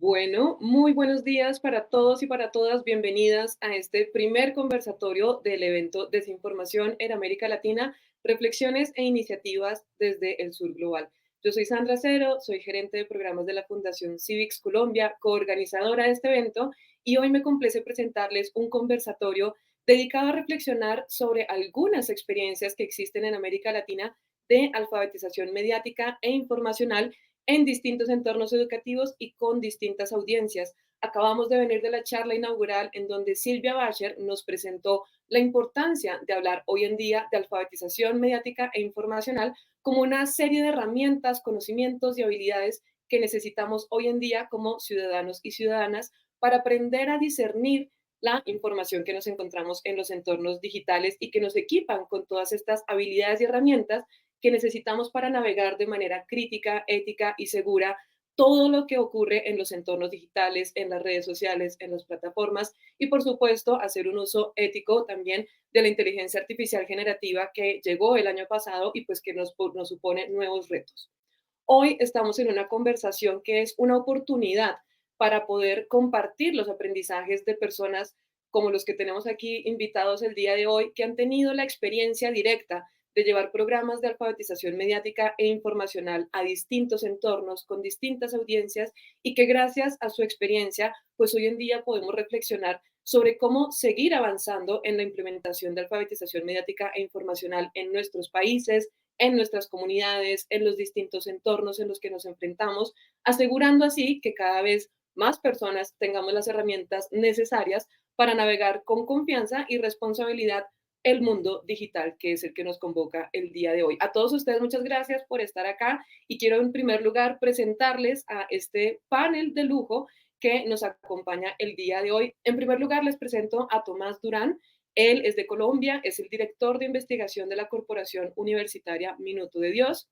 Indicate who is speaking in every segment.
Speaker 1: Bueno, muy buenos días para todos y para todas. Bienvenidas a este primer conversatorio del evento Desinformación en América Latina, reflexiones e iniciativas desde el sur global. Yo soy Sandra Cero, soy gerente de programas de la Fundación Civics Colombia, coorganizadora de este evento, y hoy me complace presentarles un conversatorio dedicado a reflexionar sobre algunas experiencias que existen en América Latina de alfabetización mediática e informacional en distintos entornos educativos y con distintas audiencias. Acabamos de venir de la charla inaugural en donde Silvia Bacher nos presentó la importancia de hablar hoy en día de alfabetización mediática e informacional como una serie de herramientas, conocimientos y habilidades que necesitamos hoy en día como ciudadanos y ciudadanas para aprender a discernir la información que nos encontramos en los entornos digitales y que nos equipan con todas estas habilidades y herramientas que necesitamos para navegar de manera crítica, ética y segura todo lo que ocurre en los entornos digitales, en las redes sociales, en las plataformas y, por supuesto, hacer un uso ético también de la inteligencia artificial generativa que llegó el año pasado y pues que nos supone nuevos retos. Hoy estamos en una conversación que es una oportunidad para poder compartir los aprendizajes de personas como los que tenemos aquí invitados el día de hoy, que han tenido la experiencia directa de llevar programas de alfabetización mediática e informacional a distintos entornos, con distintas audiencias, y que gracias a su experiencia, pues hoy en día podemos reflexionar sobre cómo seguir avanzando en la implementación de alfabetización mediática e informacional en nuestros países, en nuestras comunidades, en los distintos entornos en los que nos enfrentamos, asegurando así que cada vez más personas tengamos las herramientas necesarias para navegar con confianza y responsabilidad el mundo digital, que es el que nos convoca el día de hoy. A todos ustedes, muchas gracias por estar acá y quiero en primer lugar presentarles a este panel de lujo que nos acompaña el día de hoy. En primer lugar, les presento a Tomás Durán. Él es de Colombia, es el director de investigación de la Corporación Universitaria Minuto de Dios.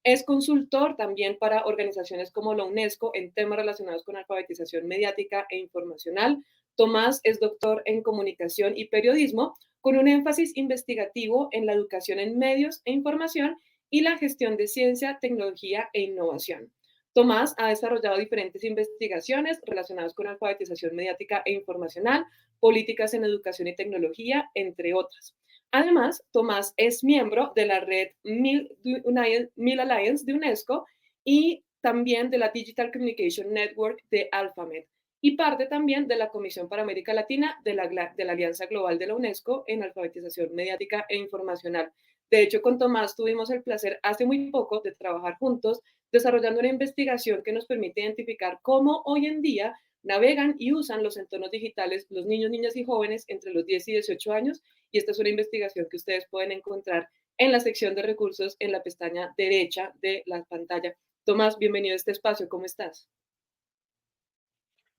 Speaker 1: Es consultor también para organizaciones como la UNESCO en temas relacionados con alfabetización mediática e informacional. Tomás es doctor en comunicación y periodismo con un énfasis investigativo en la educación en medios e información y la gestión de ciencia, tecnología e innovación. Tomás ha desarrollado diferentes investigaciones relacionadas con alfabetización mediática e informacional, políticas en educación y tecnología, entre otras. Además, Tomás es miembro de la red Mil Alliance de UNESCO y también de la Digital Communication Network de AlphaMed y parte también de la Comisión para América Latina de la Alianza Global de la UNESCO en alfabetización mediática e informacional. De hecho, con Tomás tuvimos el placer hace muy poco de trabajar juntos desarrollando una investigación que nos permite identificar cómo hoy en día navegan y usan los entornos digitales los niños, niñas y jóvenes entre los 10 y 18 años. Y esta es una investigación que ustedes pueden encontrar en la sección de recursos en la pestaña derecha de la pantalla. Tomás, bienvenido a este espacio. ¿Cómo estás?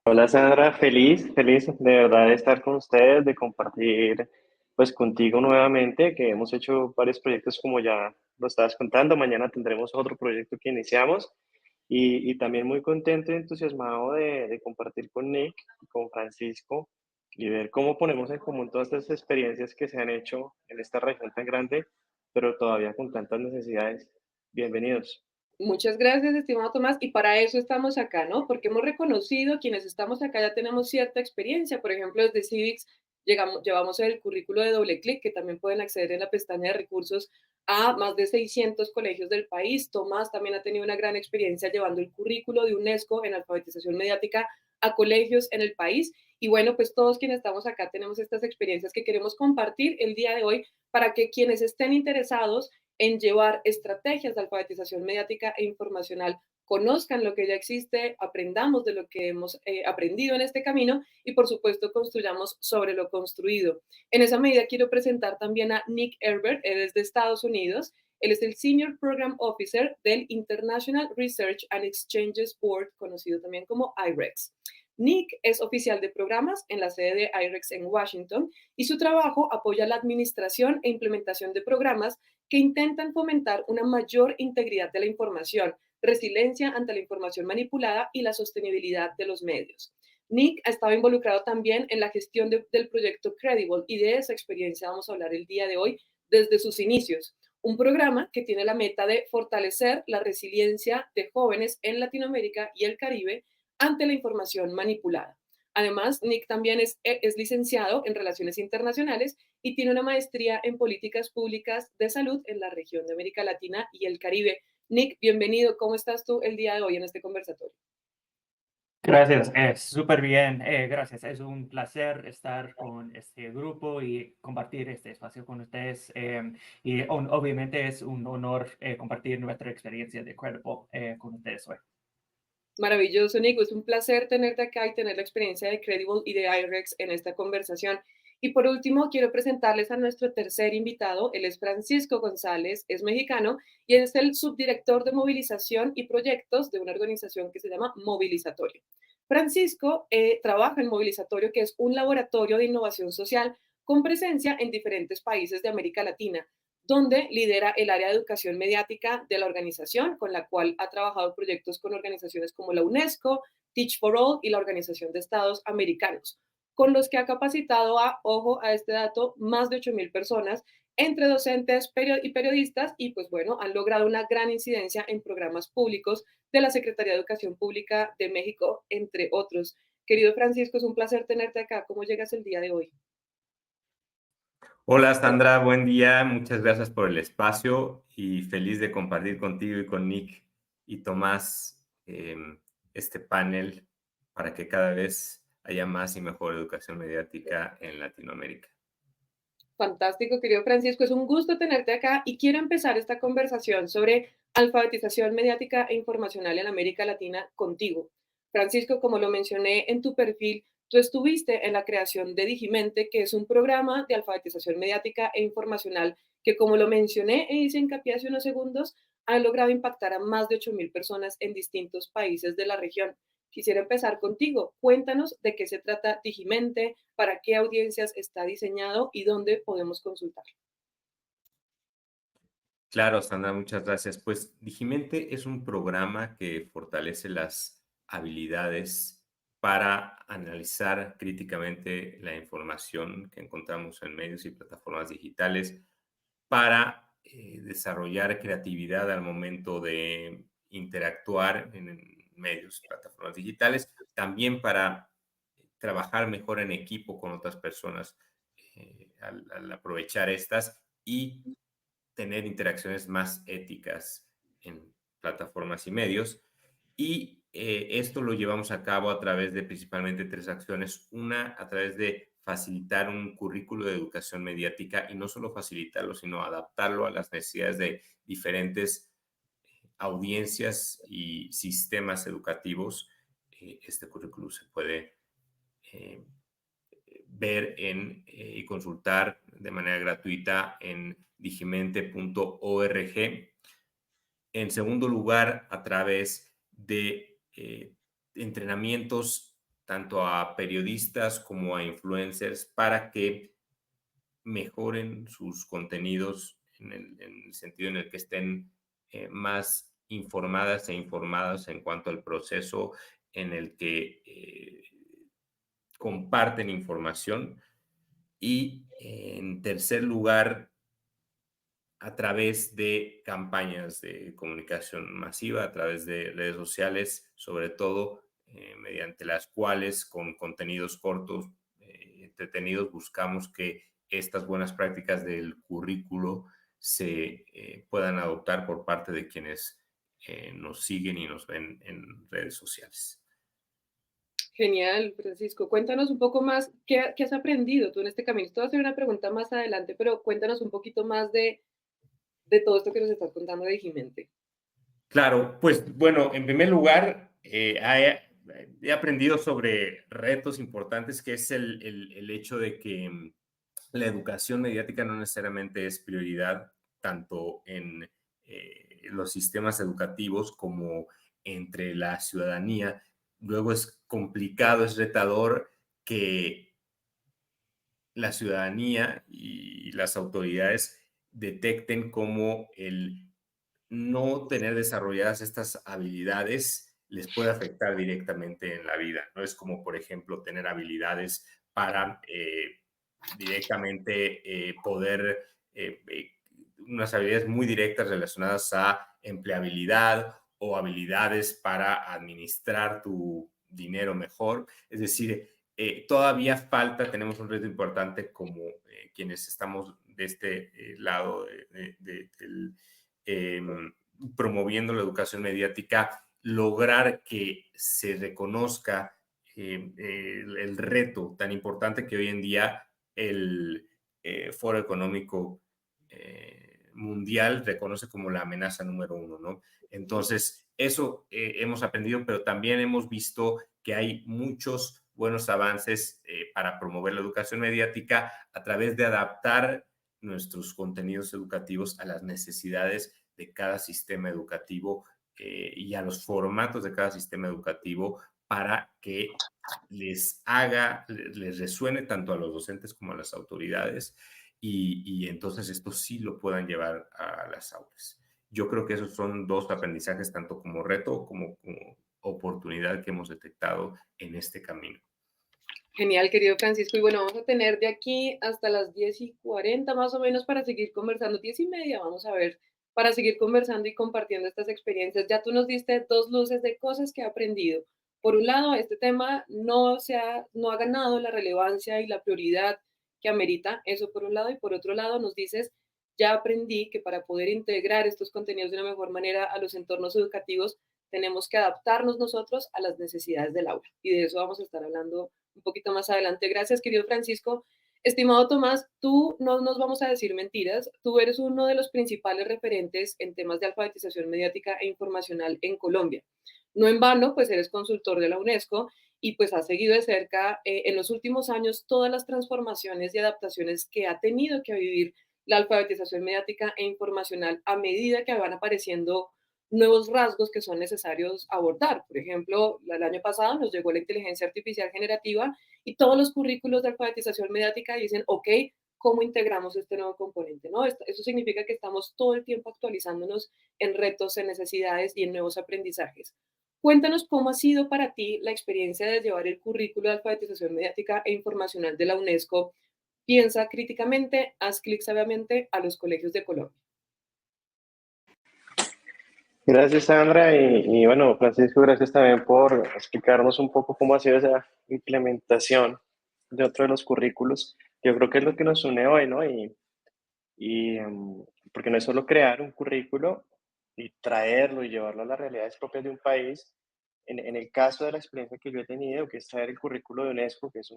Speaker 2: Hola Sandra, feliz de verdad de estar con ustedes, de compartir pues contigo nuevamente, que hemos hecho varios proyectos como ya lo estabas contando. Mañana tendremos otro proyecto que iniciamos y también muy contento y entusiasmado de compartir con Nick y con Francisco y ver cómo ponemos en común todas estas experiencias que se han hecho en esta región tan grande, pero todavía con tantas necesidades. Bienvenidos.
Speaker 1: Muchas gracias, estimado Tomás, y para eso estamos acá, ¿no? Porque hemos reconocido, quienes estamos acá ya tenemos cierta experiencia, por ejemplo, desde Civics llevamos el currículo de doble clic, que también pueden acceder en la pestaña de recursos a más de 600 colegios del país. Tomás también ha tenido una gran experiencia llevando el currículo de UNESCO en alfabetización mediática a colegios en el país. Y bueno, pues todos quienes estamos acá tenemos estas experiencias que queremos compartir el día de hoy para que quienes estén interesados en llevar estrategias de alfabetización mediática e informacional, conozcan lo que ya existe, aprendamos de lo que hemos aprendido en este camino y, por supuesto, construyamos sobre lo construido. En esa medida, quiero presentar también a Nick Herbert, él es de Estados Unidos. Él es el Senior Program Officer del International Research and Exchanges Board, conocido también como IREX. Nick es oficial de programas en la sede de IREX en Washington y su trabajo apoya la administración e implementación de programas que intentan fomentar una mayor integridad de la información, resiliencia ante la información manipulada y la sostenibilidad de los medios. Nick ha estado involucrado también en la gestión del proyecto Credible y de esa experiencia vamos a hablar el día de hoy desde sus inicios. Un programa que tiene la meta de fortalecer la resiliencia de jóvenes en Latinoamérica y el Caribe ante la información manipulada. Además, Nick también es licenciado en Relaciones Internacionales y tiene una maestría en Políticas Públicas de Salud en la región de América Latina y el Caribe. Nick, bienvenido. ¿Cómo estás tú el día de hoy en este conversatorio?
Speaker 3: Gracias, súper bien, gracias. Es un placer estar con este grupo y compartir este espacio con ustedes. Y obviamente es un honor compartir nuestra experiencia de Credible con ustedes hoy.
Speaker 1: Maravilloso, Nico. Es un placer tenerte acá y tener la experiencia de Credible y de IREX en esta conversación. Y por último, quiero presentarles a nuestro tercer invitado. Él es Francisco González, es mexicano y es el subdirector de movilización y proyectos de una organización que se llama Movilizatorio. Francisco trabaja en Movilizatorio, que es un laboratorio de innovación social con presencia en diferentes países de América Latina, donde lidera el área de educación mediática de la organización, con la cual ha trabajado proyectos con organizaciones como la UNESCO, Teach for All y la Organización de Estados Americanos, con los que ha capacitado a, ojo a este dato, más de 8,000 personas entre docentes y periodistas y pues bueno, han logrado una gran incidencia en programas públicos de la Secretaría de Educación Pública de México, entre otros. Querido Francisco, es un placer tenerte acá. ¿Cómo llegas el día de hoy?
Speaker 4: Hola Sandra, buen día. Muchas gracias por el espacio y feliz de compartir contigo y con Nick y Tomás este panel para que cada vez haya más y mejor educación mediática en Latinoamérica.
Speaker 1: Fantástico, querido Francisco. Es un gusto tenerte acá y quiero empezar esta conversación sobre alfabetización mediática e informacional en América Latina contigo. Francisco, como lo mencioné en tu perfil, tú estuviste en la creación de Digimente, que es un programa de alfabetización mediática e informacional que, como lo mencioné e hice hincapié hace unos segundos, ha logrado impactar a más de 8,000 personas en distintos países de la región. Quisiera empezar contigo. Cuéntanos de qué se trata Digimente, para qué audiencias está diseñado y dónde podemos consultar.
Speaker 4: Claro, Sandra, muchas gracias. Pues Digimente es un programa que fortalece las habilidades para analizar críticamente la información que encontramos en medios y plataformas digitales, para desarrollar creatividad al momento de interactuar en medios, plataformas digitales, también para trabajar mejor en equipo con otras personas al aprovechar estas y tener interacciones más éticas en plataformas y medios. Y esto lo llevamos a cabo a través de principalmente tres acciones. Una, a través de facilitar un currículo de educación mediática y no solo facilitarlo, sino adaptarlo a las necesidades de diferentes audiencias y sistemas educativos. Este currículo se puede eh, ver y consultar de manera gratuita en digimente.org. En segundo lugar, a través de entrenamientos tanto a periodistas como a influencers para que mejoren sus contenidos en el sentido en el que estén más informadas e informados en cuanto al proceso en el que comparten información. Y en tercer lugar, a través de campañas de comunicación masiva, a través de redes sociales, sobre todo mediante las cuales con contenidos cortos, entretenidos, buscamos que estas buenas prácticas del currículo se puedan adoptar por parte de quienes nos siguen y nos ven en redes sociales.
Speaker 1: Genial, Francisco. Cuéntanos un poco más, ¿qué has aprendido tú en este camino? Te voy a hacer una pregunta más adelante, pero cuéntanos un poquito más de todo esto que nos estás contando de Digimente.
Speaker 4: Claro, pues bueno, en primer lugar, he aprendido sobre retos importantes, que es el hecho de que la educación mediática no necesariamente es prioridad tanto en los sistemas educativos como entre la ciudadanía. Luego es complicado, es retador que la ciudadanía y las autoridades detecten cómo el no tener desarrolladas estas habilidades les puede afectar directamente en la vida. No es como, por ejemplo, tener habilidades para directamente poder, unas habilidades muy directas relacionadas a empleabilidad o habilidades para administrar tu dinero, mejor. Es decir, todavía falta, tenemos un reto importante como quienes estamos de este lado promoviendo la educación mediática, lograr que se reconozca el reto tan importante que hoy en día el Foro Económico Mundial reconoce como la amenaza número 1, ¿no? Entonces, eso hemos aprendido, pero también hemos visto que hay muchos buenos avances para promover la educación mediática a través de adaptar nuestros contenidos educativos a las necesidades de cada sistema educativo y a los formatos de cada sistema educativo para que les resuene tanto a los docentes como a las autoridades y entonces esto sí lo puedan llevar a las aulas. Yo creo que esos son dos aprendizajes, tanto como reto como oportunidad que hemos detectado en este camino.
Speaker 1: Genial, querido Francisco. Y bueno, vamos a tener de aquí hasta las 10:40 más o menos para seguir conversando, 10:30, vamos a ver, para seguir conversando y compartiendo estas experiencias. Ya tú nos diste dos luces de cosas que he aprendido. Por un lado, este tema no ha ganado la relevancia y la prioridad que amerita, eso por un lado, y por otro lado nos dices, ya aprendí que para poder integrar estos contenidos de una mejor manera a los entornos educativos, tenemos que adaptarnos nosotros a las necesidades del aula. Y de eso vamos a estar hablando un poquito más adelante. Gracias, querido Francisco. Estimado Tomás, tú no nos vamos a decir mentiras. Tú eres uno de los principales referentes en temas de alfabetización mediática e informacional en Colombia. No en vano, pues eres consultor de la UNESCO y pues has seguido de cerca en los últimos años todas las transformaciones y adaptaciones que ha tenido que vivir la alfabetización mediática e informacional a medida que van apareciendo nuevos rasgos que son necesarios abordar. Por ejemplo, el año pasado nos llegó la inteligencia artificial generativa y todos los currículos de alfabetización mediática dicen, ok, ¿cómo integramos este nuevo componente? ¿No? Eso significa que estamos todo el tiempo actualizándonos en retos, en necesidades y en nuevos aprendizajes. Cuéntanos cómo ha sido para ti la experiencia de llevar el currículo de alfabetización mediática e informacional de la UNESCO. Piensa críticamente, haz clic sabiamente a los colegios de Colombia.
Speaker 2: Gracias, Sandra. Y bueno, Francisco, gracias también por explicarnos un poco cómo ha sido esa implementación de otro de los currículos. Yo creo que es lo que nos une hoy, ¿no? Porque no es solo crear un currículo y traerlo y llevarlo a las realidades propias de un país. En el caso de la experiencia que yo he tenido, que es traer el currículo de UNESCO, que es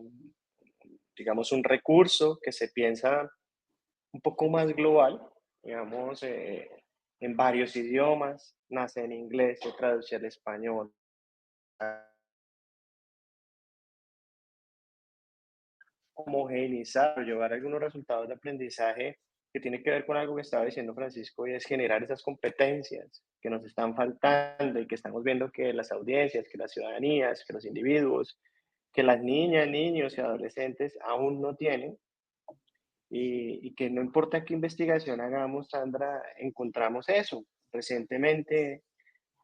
Speaker 2: digamos, un recurso que se piensa un poco más global, digamos, en varios idiomas, nace en inglés, se traduce al español. Homogeneizar, llevar algunos resultados de aprendizaje que tiene que ver con algo que estaba diciendo Francisco y es generar esas competencias que nos están faltando y que estamos viendo que las audiencias, que las ciudadanías, que los individuos, que las niñas, niños y adolescentes aún no tienen y que no importa qué investigación hagamos, Sandra, encontramos eso. Recientemente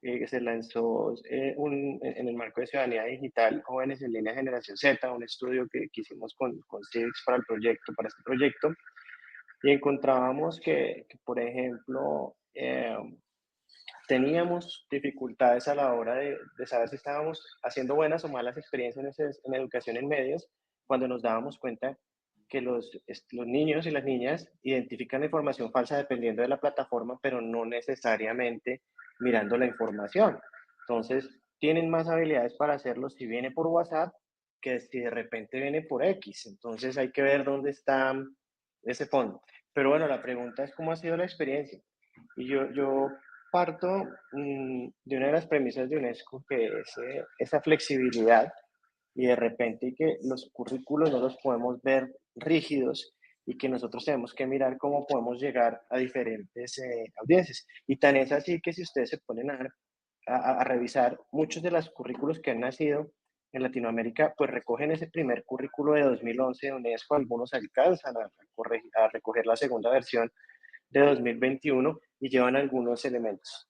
Speaker 2: se lanzó en el marco de Ciudadanía Digital, Jóvenes en Línea Generación Z, un estudio que hicimos con Civics para este proyecto, y encontrábamos que por ejemplo, teníamos dificultades a la hora de saber si estábamos haciendo buenas o malas experiencias en educación en medios, cuando nos dábamos cuenta que los niños y las niñas identifican la información falsa dependiendo de la plataforma, pero no necesariamente mirando la información. Entonces, tienen más habilidades para hacerlo si viene por WhatsApp que si de repente viene por X. Entonces, hay que ver dónde está ese fondo. Pero bueno, la pregunta es cómo ha sido la experiencia. Y yo parto de una de las premisas de UNESCO, que es esa flexibilidad y de repente que los currículos no los podemos ver rígidos y que nosotros tenemos que mirar cómo podemos llegar a diferentes audiencias. Y tan es así que si ustedes se ponen a revisar, muchos de los currículos que han nacido en Latinoamérica, pues recogen ese primer currículo de 2011 de UNESCO, algunos alcanzan a recoger la segunda versión de 2021 y llevan algunos elementos.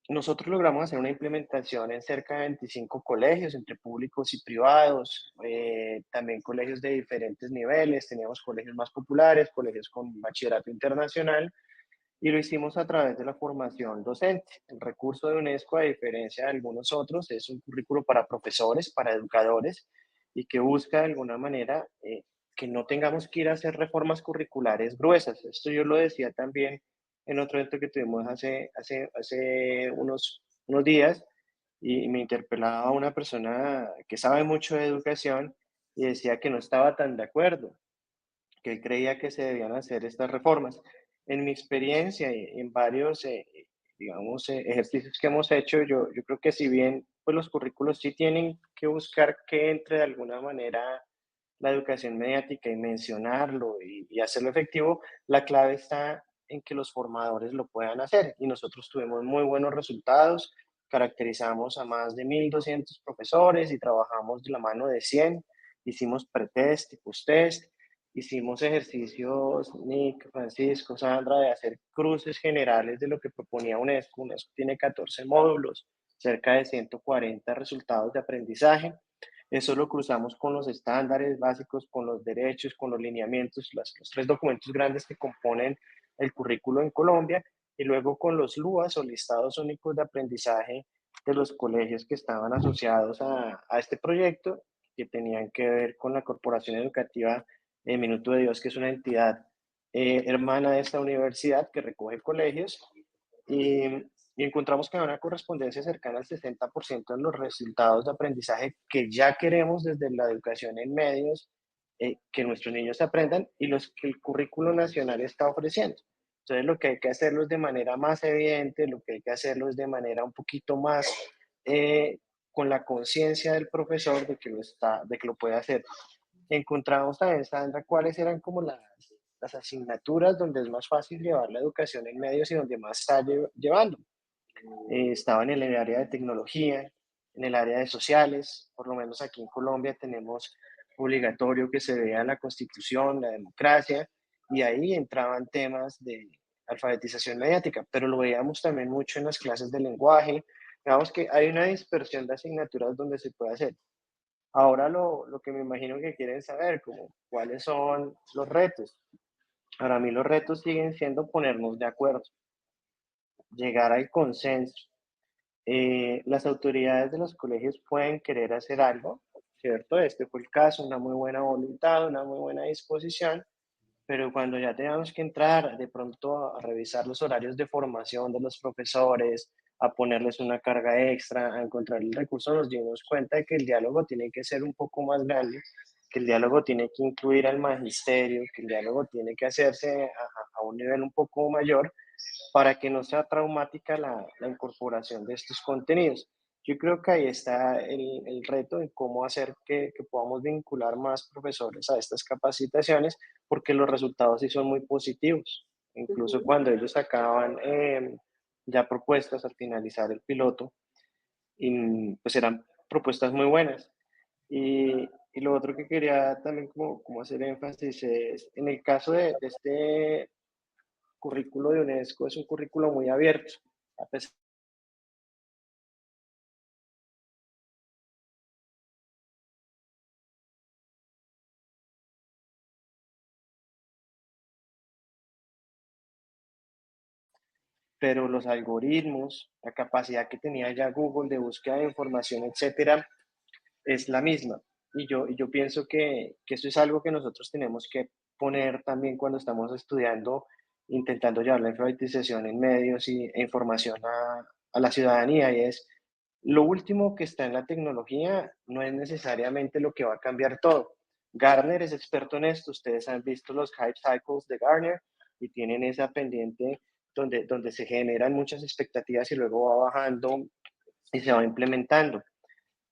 Speaker 2: Nosotros logramos hacer una implementación en cerca de 25 colegios, entre públicos y privados, también colegios de diferentes niveles, teníamos colegios más populares, colegios con bachillerato internacional, y lo hicimos a través de la formación docente. El recurso de UNESCO, a diferencia de algunos otros, es un currículo para profesores, para educadores, y que busca de alguna manera que no tengamos que ir a hacer reformas curriculares gruesas. Esto yo lo decía también en otro evento que tuvimos hace unos días, y me interpelaba una persona que sabe mucho de educación y decía que no estaba tan de acuerdo, que él creía que se debían hacer estas reformas. En mi experiencia y en varios, digamos, ejercicios que hemos hecho, yo creo que si bien pues los currículos sí tienen que buscar que entre de alguna manera la educación mediática y mencionarlo y hacerlo efectivo, la clave está en que los formadores lo puedan hacer. Y nosotros tuvimos muy buenos resultados, caracterizamos a más de 1.200 profesores y trabajamos de la mano de 100, hicimos pretest y posttest, hicimos ejercicios, Nick, Francisco, Sandra, de hacer cruces generales de lo que proponía UNESCO. UNESCO tiene 14 módulos, cerca de 140 resultados de aprendizaje. Eso lo cruzamos con los estándares básicos, con los derechos, con los lineamientos, los tres documentos grandes que componen el currículo en Colombia, y luego con los LUAs o listados únicos de aprendizaje de los colegios que estaban asociados a este proyecto, que tenían que ver con la Corporación Educativa Minuto de Dios, que es una entidad hermana de esta universidad que recoge colegios, y, y encontramos que hay una correspondencia cercana al 60% en los resultados de aprendizaje que ya queremos desde la educación en medios, que nuestros niños aprendan y los que el currículo nacional está ofreciendo. Entonces, lo que hay que hacerlo es de manera más evidente, lo que hay que hacerlo es de manera un poquito más eh, con la conciencia del profesor de que lo puede hacer. Encontramos también, Sandra, cuáles eran como las asignaturas donde es más fácil llevar la educación en medios y donde más está llevando. Estaba en el área de tecnología, en el área de sociales. Por lo menos aquí en Colombia tenemos obligatorio que se vea la Constitución, la democracia, y ahí entraban temas de alfabetización mediática, pero lo veíamos también mucho en las clases de lenguaje. Digamos que hay una dispersión de asignaturas donde se puede hacer. Ahora lo que me imagino que quieren saber, como cuáles son los retos. Para mí los retos siguen siendo ponernos de acuerdo, llegar al consenso. Las autoridades de los colegios pueden querer hacer algo, ¿cierto? Este fue el caso, una muy buena voluntad, una muy buena disposición, pero cuando ya tengamos que entrar de pronto a revisar los horarios de formación de los profesores, a ponerles una carga extra, a encontrar el recurso, nos dimos cuenta de que el diálogo tiene que ser un poco más grande, que el diálogo tiene que incluir al magisterio, que el diálogo tiene que hacerse a un nivel un poco mayor para que no sea traumática la incorporación de estos contenidos. Yo creo que ahí está el reto de cómo hacer que podamos vincular más profesores a estas capacitaciones, porque los resultados sí son muy positivos. Incluso
Speaker 1: Ujú.
Speaker 2: cuando ellos sacaban ya propuestas al finalizar el piloto, y pues eran propuestas muy buenas. Y lo otro que quería también como hacer énfasis es, en el caso de este currículo de UNESCO, es un currículo muy abierto, a pesar. Pero los algoritmos, la capacidad que tenía ya Google de búsqueda de información, etcétera, es la misma. Y yo pienso que eso es algo que nosotros tenemos que poner también cuando estamos estudiando, intentando llevar la alfabetización en medios e información a la ciudadanía, y es lo último que está en la tecnología no es necesariamente lo que va a cambiar todo. Gartner es experto en esto, ustedes han visto los hype cycles de Gartner y tienen esa pendiente donde se generan muchas expectativas y luego va bajando y se va implementando.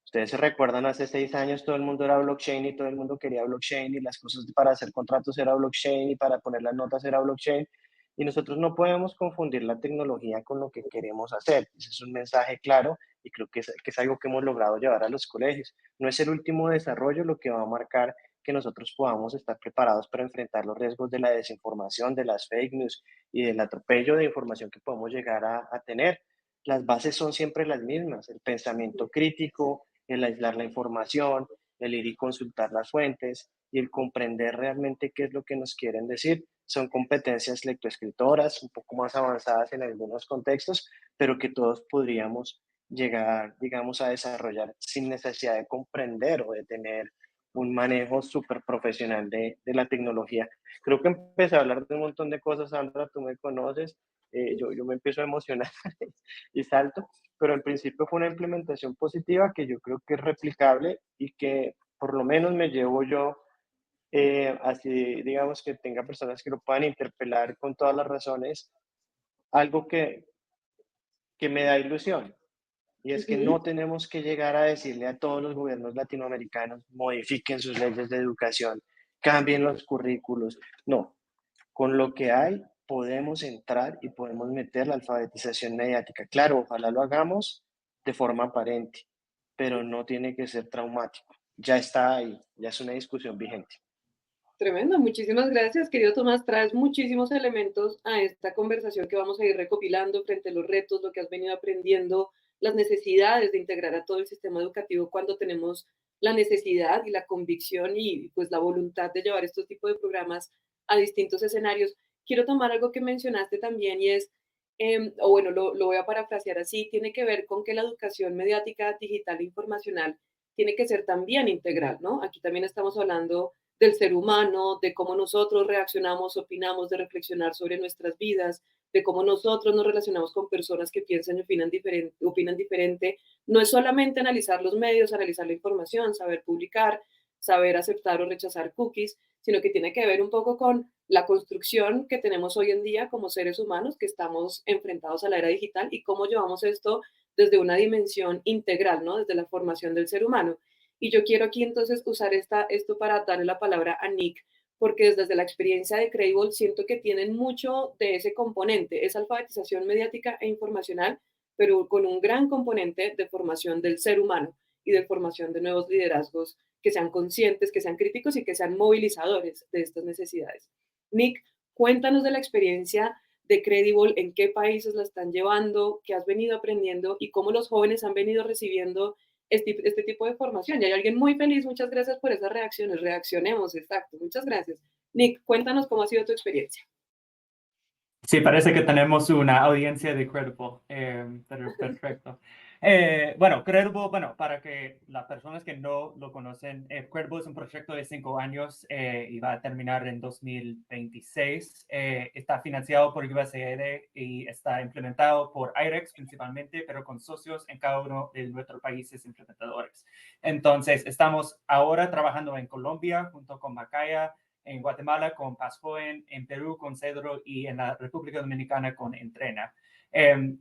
Speaker 2: Ustedes se recuerdan, hace 6 años todo el mundo era blockchain y todo el mundo quería blockchain, y las cosas para hacer contratos era blockchain y para poner las notas era blockchain. Y nosotros no podemos confundir la tecnología con lo que queremos hacer. Ese es un mensaje claro, y creo que es algo que hemos logrado llevar a los colegios. No es el último desarrollo lo que va a marcar que nosotros podamos estar preparados para enfrentar los riesgos de la desinformación, de las fake news y del atropello de información que podemos llegar a tener. Las bases son siempre las mismas: el pensamiento crítico, el aislar la información, el ir y consultar las fuentes y el comprender realmente qué es lo que nos quieren decir. son competencias lectoescritoras, un poco más avanzadas en algunos contextos, pero que todos podríamos llegar, digamos, a desarrollar sin necesidad de comprender o de tener un manejo súper profesional de la tecnología. Creo que empecé a hablar de un montón de cosas, Sandra, tú me conoces, yo me empiezo a emocionar y salto, pero en principio fue una implementación positiva que yo creo que es replicable y que por lo menos me llevo yo, así digamos que tenga personas que lo puedan interpelar con todas las razones, algo que me da ilusión. Y es que
Speaker 1: Ujú.
Speaker 2: no tenemos que llegar a decirle a todos los gobiernos latinoamericanos, modifiquen sus leyes de educación, cambien los currículos. No, con lo que hay podemos entrar y podemos meter la alfabetización mediática. Claro, ojalá lo hagamos de forma aparente, pero no tiene que ser traumático. Ya está ahí, ya es una discusión vigente.
Speaker 1: Tremendo, muchísimas gracias, querido Tomás. Traes muchísimos elementos a esta conversación que vamos a ir recopilando frente a los retos, lo que has venido aprendiendo, las necesidades de integrar a todo el sistema educativo cuando tenemos la necesidad y la convicción y pues la voluntad de llevar estos tipos de programas a distintos escenarios. Quiero tomar algo que mencionaste también y es, o bueno, lo voy a parafrasear así, tiene que ver con que la educación mediática, digital e informacional tiene que ser también integral, ¿no? Aquí también estamos hablando del ser humano, de cómo nosotros reaccionamos, opinamos, de reflexionar sobre nuestras vidas, de cómo nosotros nos relacionamos con personas que piensan y opinan diferente. No es solamente analizar los medios, analizar la información, saber publicar, saber aceptar o rechazar cookies, sino que tiene que ver un poco con la construcción que tenemos hoy en día como seres humanos que estamos enfrentados a la era digital y cómo llevamos esto desde una dimensión integral, ¿no? Desde la formación del ser humano. Y yo quiero aquí entonces usar esto para darle la palabra a Nick, porque desde la experiencia de Credible siento que tienen mucho de ese componente, esa alfabetización mediática e informacional, pero con un gran componente de formación del ser humano y de formación de nuevos liderazgos que sean conscientes, que sean críticos y que sean movilizadores de estas necesidades. Nick, cuéntanos de la experiencia de Credible, en qué países la están llevando, qué has venido aprendiendo y cómo los jóvenes han venido recibiendo este tipo de formación. Y hay alguien muy feliz, muchas gracias por esas reacciones, reaccionemos, exacto, muchas gracias. Nick, cuéntanos cómo ha sido tu experiencia.
Speaker 3: Sí, parece que tenemos una audiencia de Credible, pero perfecto. Bueno, Credible, bueno, para que las personas que no lo conocen, Credible es un proyecto de 5 años y va a terminar en 2026. Está financiado por USAID y está implementado por IREX principalmente, pero con socios en cada uno de nuestros países implementadores. Entonces, estamos ahora trabajando en Colombia junto con Macaya, en Guatemala con Paz Joven, en Perú con Cedro y en la República Dominicana con Entrena.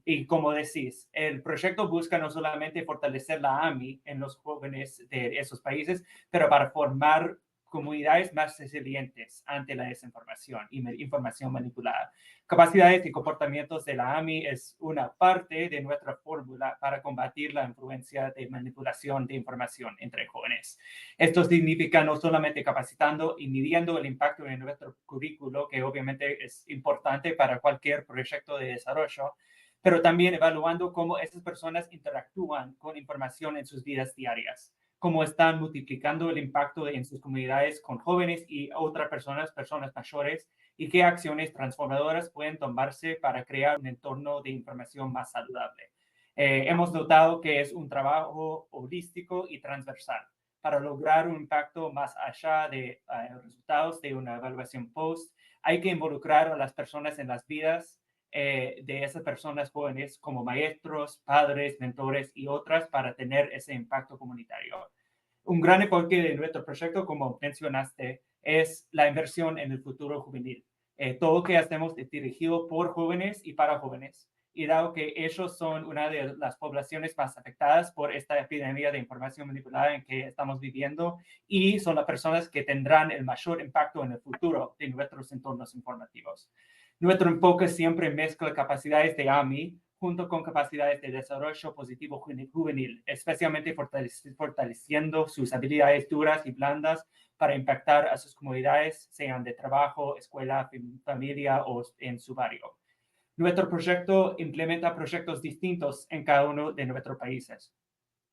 Speaker 3: Y como decís, el proyecto busca no solamente fortalecer la AMI en los jóvenes de esos países, pero para formar comunidades más resilientes ante la desinformación y información manipulada. Capacidades y comportamientos de la AMI es una parte de nuestra fórmula para combatir la influencia de manipulación de información entre jóvenes. Esto significa no solamente capacitando y midiendo el impacto en nuestro currículo, que obviamente es importante para cualquier proyecto de desarrollo, pero también evaluando cómo esas personas interactúan con información en sus vidas diarias, cómo están multiplicando el impacto en sus comunidades con jóvenes y otras personas mayores, y qué acciones transformadoras pueden tomarse para crear un entorno de información más saludable. Hemos notado que es un trabajo holístico y transversal para lograr un impacto más allá de resultados de una evaluación post. Hay que involucrar a las personas en las vidas de esas personas jóvenes como maestros, padres, mentores y otras para tener ese impacto comunitario. Un gran enfoque de nuestro proyecto, como mencionaste, es la inversión en el futuro juvenil. Todo lo que hacemos es dirigido por jóvenes y para jóvenes. Y dado que ellos son una de las poblaciones más afectadas por esta epidemia de información manipulada en que estamos viviendo y son las personas que tendrán el mayor impacto en el futuro de nuestros entornos informativos. Nuestro enfoque siempre mezcla capacidades de AMI junto con capacidades de desarrollo positivo juvenil, especialmente fortaleciendo sus habilidades duras y blandas para impactar a sus comunidades, sean de trabajo, escuela, familia o en su barrio. Nuestro proyecto implementa proyectos distintos en cada uno de nuestros países.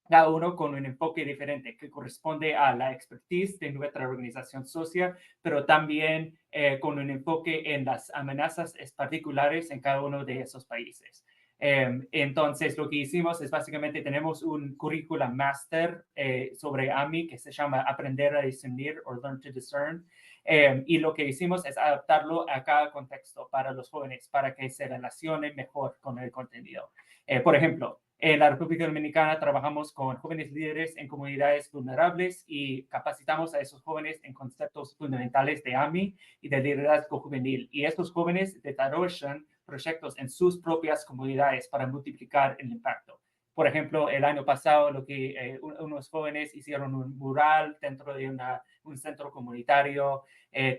Speaker 3: cada uno con un enfoque diferente que corresponde a la expertise de nuestra organización social, pero también con un enfoque en las amenazas particulares en cada uno de esos países. Entonces, lo que hicimos es básicamente tenemos un currículum máster sobre AMI que se llama Aprender a Discernir o Learn to Discern. Y lo que hicimos es adaptarlo a cada contexto para los jóvenes, para que se relacionen mejor con el contenido. Por ejemplo, en la República Dominicana trabajamos con jóvenes líderes en comunidades vulnerables y capacitamos a esos jóvenes en conceptos fundamentales de AMI y de liderazgo juvenil. Y estos jóvenes desarrollan proyectos en sus propias comunidades para multiplicar el impacto. Por ejemplo, el año pasado unos jóvenes hicieron un mural dentro de un centro comunitario.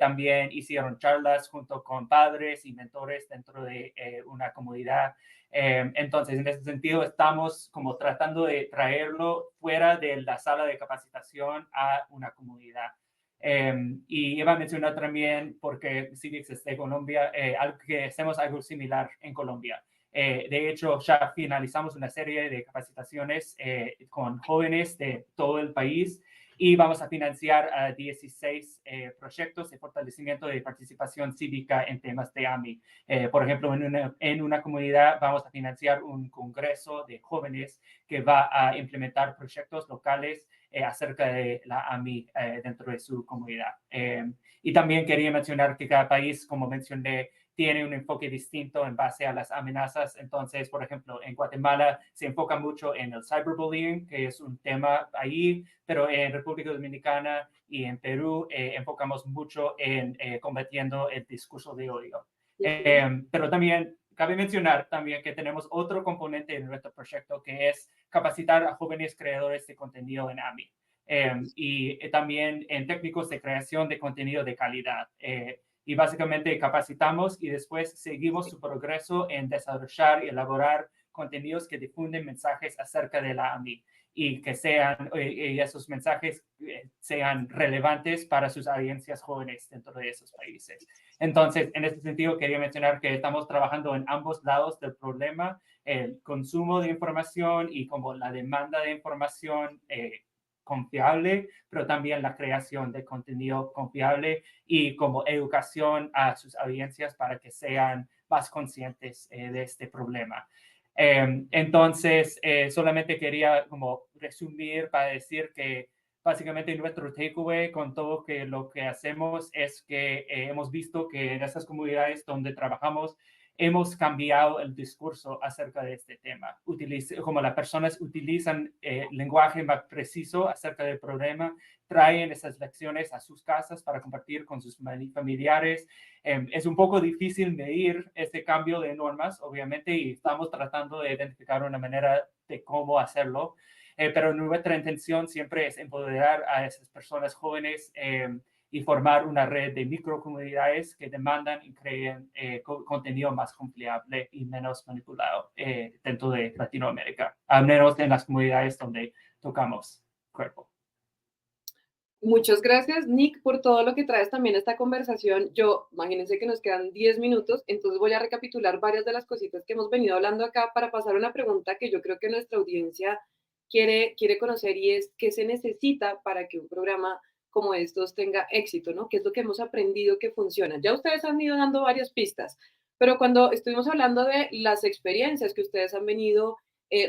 Speaker 3: También hicieron charlas junto con padres y mentores dentro de una comunidad. Entonces, en ese sentido, estamos como tratando de traerlo fuera de la sala de capacitación a una comunidad. Y iba a mencionar también, porque Civics es de Colombia, que hacemos algo similar en Colombia. De hecho, ya finalizamos una serie de capacitaciones con jóvenes de todo el país y vamos a financiar 16 proyectos de fortalecimiento de participación cívica en temas de AMI. Por ejemplo, en una comunidad vamos a financiar un congreso de jóvenes que va a implementar proyectos locales acerca de la AMI dentro de su comunidad. Y también quería mencionar que cada país, como mencioné, tiene un enfoque distinto en base a las amenazas. Entonces, por ejemplo, en Guatemala se enfoca mucho en el cyberbullying, que es un tema ahí, pero en República Dominicana y en Perú enfocamos mucho en combatiendo el discurso de odio. Pero también cabe mencionar también que tenemos otro componente en nuestro proyecto que es capacitar a jóvenes creadores de contenido en AMI y también en técnicos de creación de contenido de calidad. Y básicamente capacitamos y después seguimos su progreso en desarrollar y elaborar contenidos que difunden mensajes acerca de la AMI y que esos mensajes sean relevantes para sus audiencias jóvenes dentro de esos países. Entonces, en este sentido, quería mencionar que estamos trabajando en ambos lados del problema, el consumo de información y como la demanda de información confiable, pero también la creación de contenido confiable y como educación a sus audiencias para que sean más conscientes de este problema. Entonces, solamente quería como resumir para decir que básicamente nuestro takeaway con todo lo que hacemos es que hemos visto que en esas comunidades donde trabajamos hemos cambiado el discurso acerca de este tema. Como las personas utilizan lenguaje más preciso acerca del problema, traen esas lecciones a sus casas para compartir con sus familiares. Es un poco difícil medir este cambio de normas, obviamente, y estamos tratando de identificar una manera de cómo hacerlo. Pero nuestra intención siempre es empoderar a esas personas jóvenes y formar una red de microcomunidades que demandan y creen contenido más confiable y menos manipulado dentro de Latinoamérica, al menos en las comunidades donde tocamos cuerpo.
Speaker 1: Muchas gracias, Nick, por todo lo que traes también a esta conversación. Imagínense que nos quedan 10 minutos, entonces voy a recapitular varias de las cositas que hemos venido hablando acá para pasar a una pregunta que yo creo que nuestra audiencia quiere conocer y es qué se necesita para que un programa como estos tenga éxito, ¿no? ¿Qué es lo que hemos aprendido que funciona? Ya ustedes han ido dando varias pistas, pero cuando estuvimos hablando de las experiencias que ustedes han venido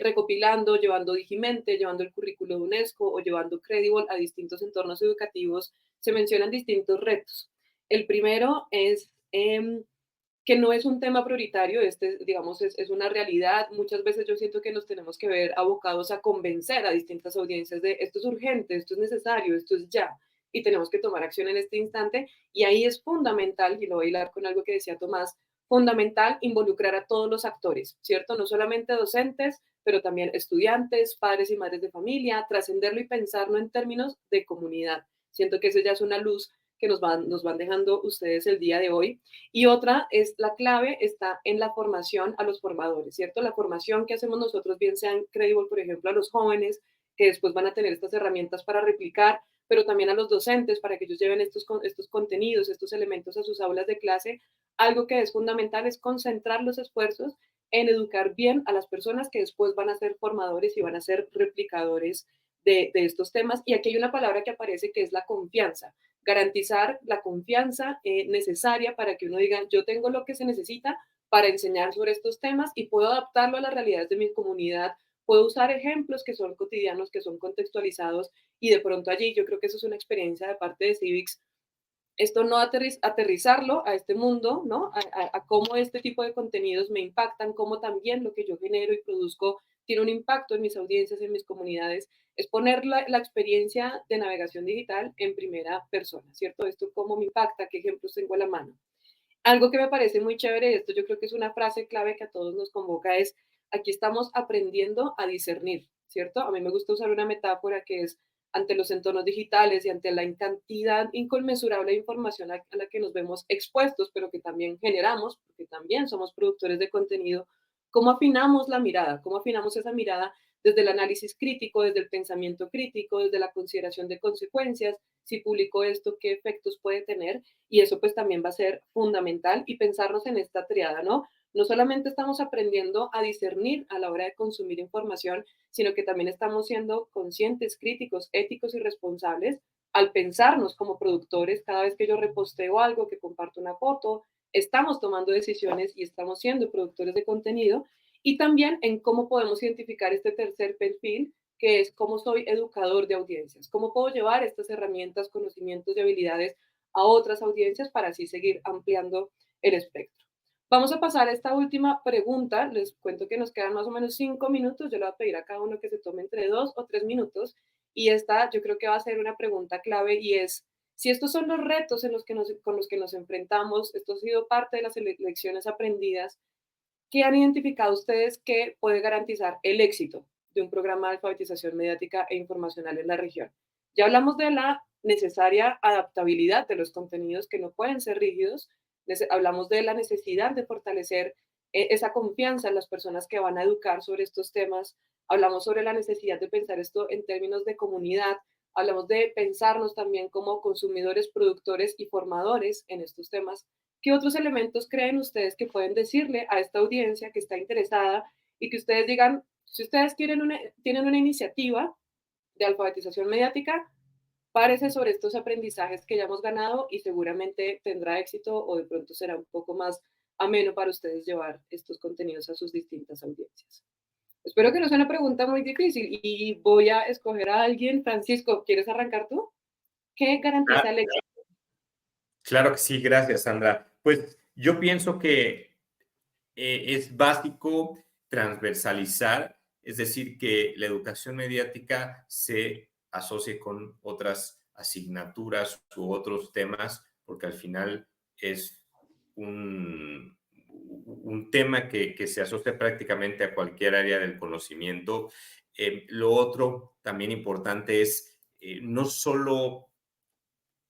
Speaker 1: recopilando, llevando Digimente, llevando el currículo de UNESCO o llevando Credible a distintos entornos educativos, se mencionan distintos retos. El primero es que no es un tema prioritario, digamos, es una realidad. Muchas veces yo siento que nos tenemos que ver abocados a convencer a distintas audiencias de esto es urgente, esto es necesario, esto es ya, y tenemos que tomar acción en este instante. Y ahí es fundamental, y lo voy a hilar con algo que decía Tomás, fundamental involucrar a todos los actores, ¿cierto? No solamente docentes, pero también estudiantes, padres y madres de familia, trascenderlo y pensarlo en términos de comunidad. Siento que eso ya es una luz que nos van dejando ustedes el día de hoy. Y otra es la clave está en la formación a los formadores, ¿cierto? La formación que hacemos nosotros, bien sea en Credible, por ejemplo, a los jóvenes, que después van a tener estas herramientas para replicar, pero también a los docentes para que ellos lleven estos contenidos, estos elementos a sus aulas de clase. Algo que es fundamental es concentrar los esfuerzos en educar bien a las personas que después van a ser formadores y van a ser replicadores de estos temas. Y aquí hay una palabra que aparece que es la confianza. Garantizar la confianza necesaria para que uno diga, yo tengo lo que se necesita para enseñar sobre estos temas y puedo adaptarlo a las realidades de mi comunidad, puedo usar ejemplos que son cotidianos, que son contextualizados y de pronto allí yo creo que eso es una experiencia de parte de Civics, esto no aterrizarlo a este mundo, ¿no? A cómo este tipo de contenidos me impactan, cómo también lo que yo genero y produzco tiene un impacto en mis audiencias, en mis comunidades, es poner la experiencia de navegación digital en primera persona, ¿cierto? Esto cómo me impacta, qué ejemplos tengo a la mano. Algo que me parece muy chévere, esto yo creo que es una frase clave que a todos nos convoca, es aquí estamos aprendiendo a discernir, ¿cierto? A mí me gusta usar una metáfora que es ante los entornos digitales y ante la cantidad inconmensurable de información a la que nos vemos expuestos, pero que también generamos, porque también somos productores de contenido, ¿cómo afinamos la mirada? ¿Cómo afinamos esa mirada desde el análisis crítico, desde el pensamiento crítico, desde la consideración de consecuencias? Si publico esto, ¿qué efectos puede tener? Y eso pues también va a ser fundamental y pensarnos en esta triada, ¿no? No solamente estamos aprendiendo a discernir a la hora de consumir información, sino que también estamos siendo conscientes, críticos, éticos y responsables al pensarnos como productores. Cada vez que yo reposteo algo, que comparto una foto, estamos tomando decisiones y estamos siendo productores de contenido. Y también en cómo podemos identificar este tercer perfil, que es cómo soy educador de audiencias, cómo puedo llevar estas herramientas, conocimientos y habilidades a otras audiencias para así seguir ampliando el espectro. Vamos a pasar a esta última pregunta. Les cuento que nos quedan más o menos 5 minutos. Yo le voy a pedir a cada uno que se tome entre 2 o 3 minutos. Y esta yo creo que va a ser una pregunta clave y es, si estos son los retos con los que nos enfrentamos, esto ha sido parte de las lecciones aprendidas, ¿qué han identificado ustedes que puede garantizar el éxito de un programa de alfabetización mediática e informacional en la región? Ya hablamos de la necesaria adaptabilidad de los contenidos que no pueden ser rígidos, hablamos de la necesidad de fortalecer esa confianza en las personas que van a educar sobre estos temas, hablamos sobre la necesidad de pensar esto en términos de comunidad, hablamos de pensarnos también como consumidores, productores y formadores en estos temas. ¿Qué otros elementos creen ustedes que pueden decirle a esta audiencia que está interesada y que ustedes digan, si ustedes tienen una iniciativa de alfabetización mediática, párese sobre estos aprendizajes que ya hemos ganado y seguramente tendrá éxito o de pronto será un poco más ameno para ustedes llevar estos contenidos a sus distintas audiencias? Espero que no sea una pregunta muy difícil y voy a escoger a alguien. Francisco, ¿quieres arrancar tú? ¿Qué garantiza el éxito?
Speaker 4: Claro que sí, gracias, Sandra. Pues yo pienso que es básico transversalizar, es decir, que la educación mediática se asocie con otras asignaturas u otros temas, porque al final es un tema que se asocia prácticamente a cualquier área del conocimiento. Lo otro también importante es no solo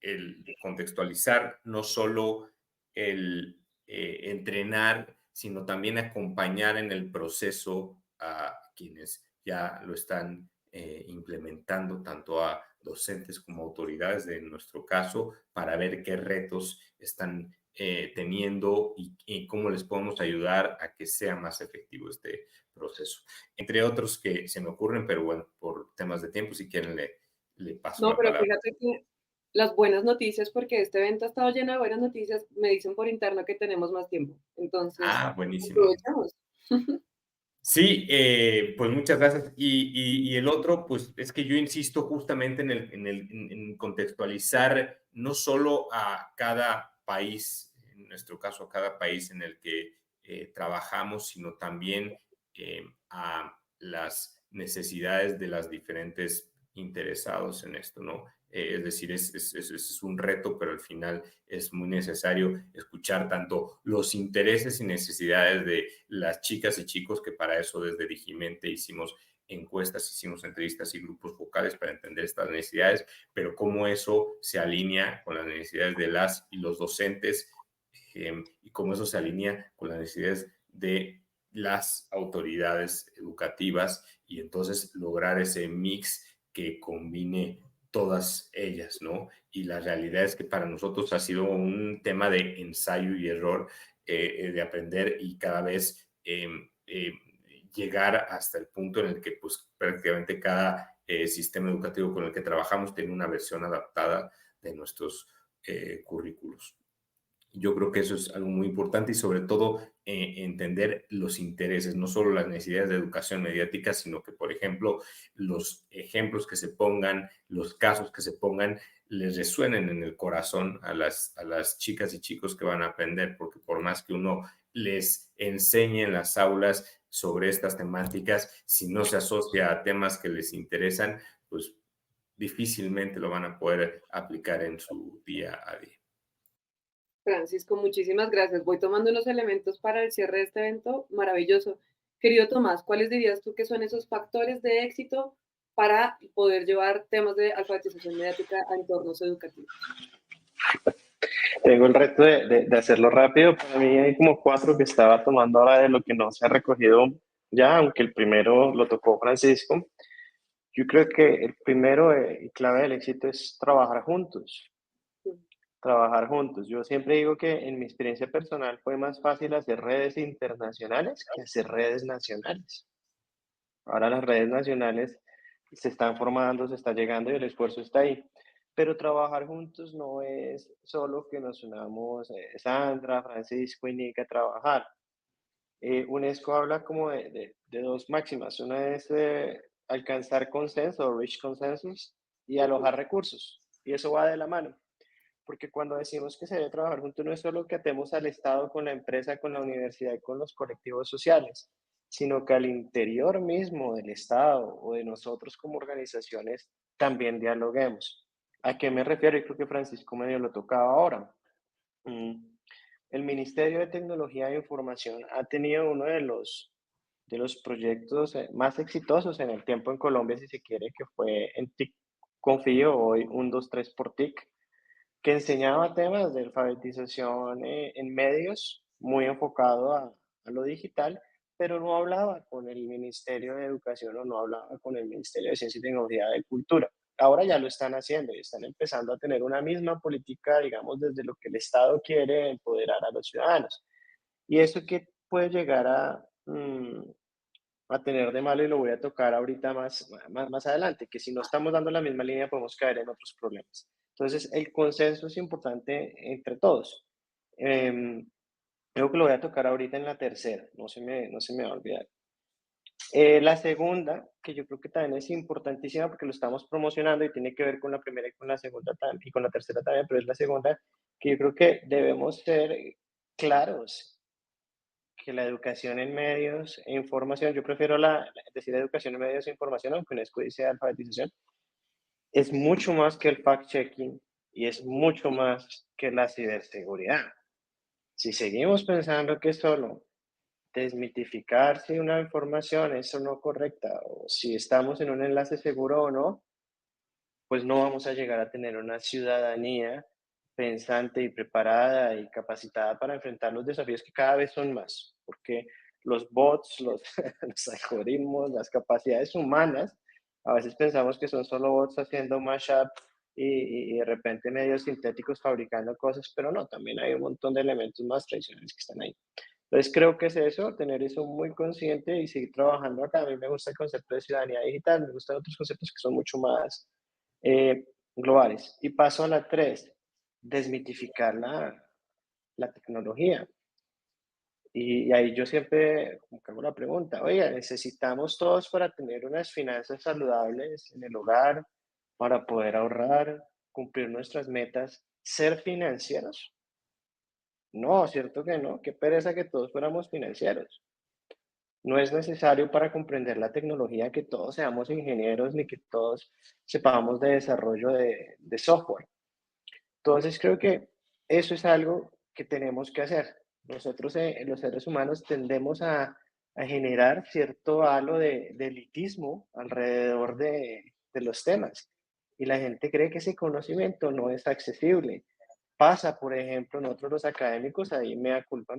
Speaker 4: el contextualizar, no solo el entrenar, sino también acompañar en el proceso a quienes ya lo están implementando, tanto a docentes como autoridades de nuestro caso, para ver qué retos están teniendo y cómo les podemos ayudar a que sea más efectivo este proceso. Entre otros que se me ocurren, pero bueno, por temas de tiempo, si quieren le paso
Speaker 1: No,
Speaker 4: la
Speaker 1: pero
Speaker 4: palabra.
Speaker 1: fíjate que las buenas noticias, porque este evento ha estado lleno de buenas noticias, me dicen por interno que tenemos más tiempo. Entonces,
Speaker 4: Ah, buenísimo.
Speaker 1: aprovechamos.
Speaker 4: Sí, pues muchas gracias. Y el otro, pues es que yo insisto justamente en contextualizar no solo a cada país, en nuestro caso a cada país en el que trabajamos, sino también a las necesidades de las diferentes interesados en esto, ¿no? Es decir, es un reto, pero al final es muy necesario escuchar tanto los intereses y necesidades de las chicas y chicos, que para eso desde Digimente hicimos encuestas, hicimos entrevistas y grupos focales para entender estas necesidades, pero cómo eso se alinea con las necesidades de las y los docentes y cómo eso se alinea con las necesidades de las autoridades educativas y entonces lograr ese mix que combine todas ellas, ¿no? Y la realidad es que para nosotros ha sido un tema de ensayo y error, de aprender y cada vez llegar hasta el punto en el que pues, prácticamente cada sistema educativo con el que trabajamos tiene una versión adaptada de nuestros currículos. Yo creo que eso es algo muy importante y sobre todo entender los intereses, no solo las necesidades de educación mediática, sino que, por ejemplo, los ejemplos que se pongan, los casos que se pongan, les resuenen en el corazón a las chicas y chicos que van a aprender, porque por más que uno les enseñe en las aulas sobre estas temáticas, si no se asocia a temas que les interesan, pues difícilmente lo van a poder aplicar en su día a día.
Speaker 1: Francisco, muchísimas gracias. Voy tomando unos elementos para el cierre de este evento. Maravilloso. Querido Tomás, ¿cuáles dirías tú que son esos factores de éxito para poder llevar temas de alfabetización mediática a entornos educativos?
Speaker 2: Tengo el reto de hacerlo rápido. Para mí hay como 4 que estaba tomando ahora de lo que no se ha recogido ya, aunque el primero lo tocó Francisco. Yo creo que el primero y clave del éxito es trabajar juntos. Trabajar juntos. Yo siempre digo que en mi experiencia personal fue más fácil hacer redes internacionales que hacer redes nacionales. Ahora las redes nacionales se están formando, se está llegando y el esfuerzo está ahí. Pero trabajar juntos no es solo que nos unamos Sandra, Francisco y Nica a trabajar. UNESCO habla como de 2 máximas. Una es alcanzar consenso, reach consensus, y alojar recursos. Y eso va de la mano. Porque cuando decimos que se debe trabajar juntos, no es solo que atemos al Estado con la empresa, con la universidad y con los colectivos sociales, sino que al interior mismo del Estado o de nosotros como organizaciones también dialoguemos. ¿A qué me refiero? Y creo que Francisco medio lo tocaba ahora. El Ministerio de Tecnología e Información ha tenido uno de los proyectos más exitosos en el tiempo en Colombia, si se quiere, que fue en TIC Confío, hoy 123 por TIC, que enseñaba temas de alfabetización en medios, muy enfocado a lo digital, pero no hablaba con el Ministerio de Educación o no hablaba con el Ministerio de Ciencia y Tecnología de Cultura. Ahora ya lo están haciendo y están empezando a tener una misma política, digamos, desde lo que el Estado quiere empoderar a los ciudadanos. Y eso que puede llegar a tener de malo, y lo voy a tocar ahorita más adelante, que si no estamos dando la misma línea podemos caer en otros problemas. Entonces, el consenso es importante entre todos. Creo que lo voy a tocar ahorita en la tercera, no se me va a olvidar. La segunda, que yo creo que también es importantísima porque lo estamos promocionando y tiene que ver con la primera y con la segunda también, y con la tercera también, pero es la segunda, que yo creo que debemos ser claros que la educación en medios e información, yo prefiero decir educación en medios e información, aunque UNESCO dice alfabetización, es mucho más que el fact-checking y es mucho más que la ciberseguridad. Si seguimos pensando que solo desmitificar si una información es o no correcta, o si estamos en un enlace seguro o no, pues no vamos a llegar a tener una ciudadanía pensante y preparada y capacitada para enfrentar los desafíos que cada vez son más, porque los bots, los algoritmos, las capacidades humanas, a veces pensamos que son solo bots haciendo mashup y de repente medios sintéticos fabricando cosas, pero no, también hay un montón de elementos más tradicionales que están ahí. Entonces creo que es eso, tener eso muy consciente y seguir trabajando acá. A mí me gusta el concepto de ciudadanía digital, me gustan otros conceptos que son mucho más globales. Y paso a la 3, desmitificar la tecnología. Y ahí yo siempre hago la pregunta, oiga, necesitamos todos para tener unas finanzas saludables en el hogar, para poder ahorrar, cumplir nuestras metas, ser financieros. No, cierto que no, qué pereza que todos fuéramos financieros. No es necesario para comprender la tecnología que todos seamos ingenieros ni que todos sepamos de desarrollo de software. Entonces creo que eso es algo que tenemos que hacer. Nosotros, los seres humanos, tendemos a generar cierto halo de elitismo alrededor de los temas. Y la gente cree que ese conocimiento no es accesible. Pasa, por ejemplo, nosotros los académicos, ahí me da culpa,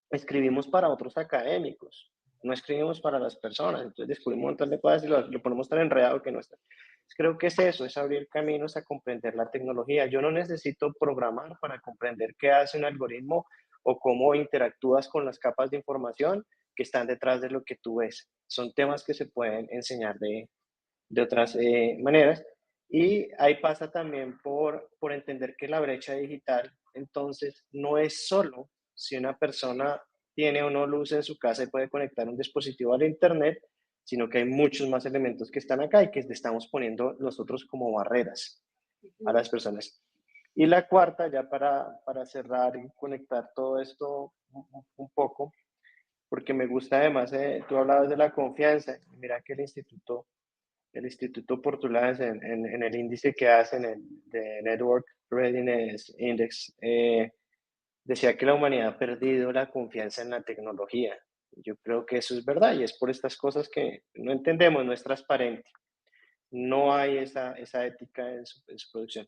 Speaker 2: escribimos para otros académicos, no escribimos para las personas, entonces descubrimos un montón de cosas y lo ponemos tan enredado que no está. Creo que es eso, es abrir caminos a comprender la tecnología. Yo no necesito programar para comprender qué hace un algoritmo o cómo interactúas con las capas de información que están detrás de lo que tú ves. Son temas que se pueden enseñar de otras maneras. Y ahí pasa también por entender que la brecha digital, entonces, no es solo si una persona tiene o no luz en su casa y puede conectar un dispositivo al Internet, sino que hay muchos más elementos que están acá y que estamos poniendo nosotros como barreras a las personas. Y la cuarta, ya para cerrar y conectar todo esto un poco, porque me gusta además, tú hablabas de la confianza, mira que el Instituto Portulares en el índice que hacen, el de Network Readiness Index, decía que la humanidad ha perdido la confianza en la tecnología. Yo creo que eso es verdad y es por estas cosas que no entendemos, no es transparente, no hay esa ética en su producción.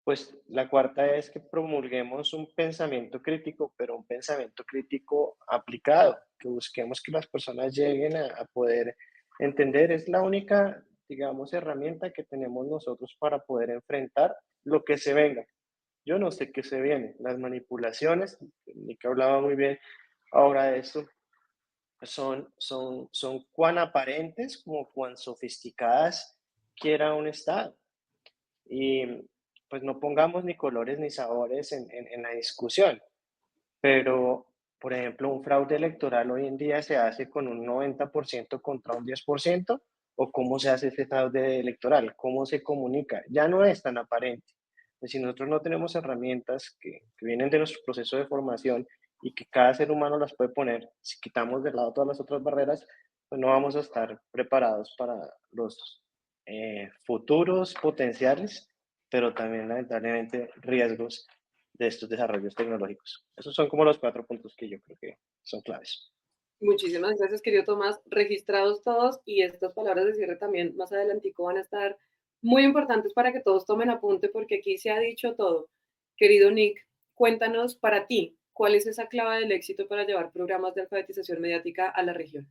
Speaker 2: Pues la cuarta es que promulguemos un pensamiento crítico, pero un pensamiento crítico aplicado, que busquemos que las personas lleguen a poder entender. Es la única, digamos, herramienta que tenemos nosotros para poder enfrentar lo que se venga. Yo no sé qué se viene. Las manipulaciones, Nick hablaba muy bien ahora de esto, son cuán aparentes como cuán sofisticadas quiera un Estado. Y pues no pongamos ni colores ni sabores en la discusión, pero por ejemplo, un fraude electoral hoy en día se hace con un 90% contra un 10%, o cómo se hace ese fraude electoral, cómo se comunica, ya no es tan aparente. Si nosotros no tenemos herramientas que vienen de nuestro proceso de formación y que cada ser humano las puede poner, si quitamos de lado todas las otras barreras, pues no vamos a estar preparados para los futuros potenciales, pero también lamentablemente riesgos de estos desarrollos tecnológicos. Esos son como los 4 puntos que yo creo que son claves.
Speaker 1: Muchísimas gracias, querido Tomás. Registrados todos y estas palabras de cierre también más adelantico van a estar muy importantes para que todos tomen apunte porque aquí se ha dicho todo. Querido Nick, cuéntanos para ti, ¿cuál es esa clave del éxito para llevar programas de alfabetización mediática a la región?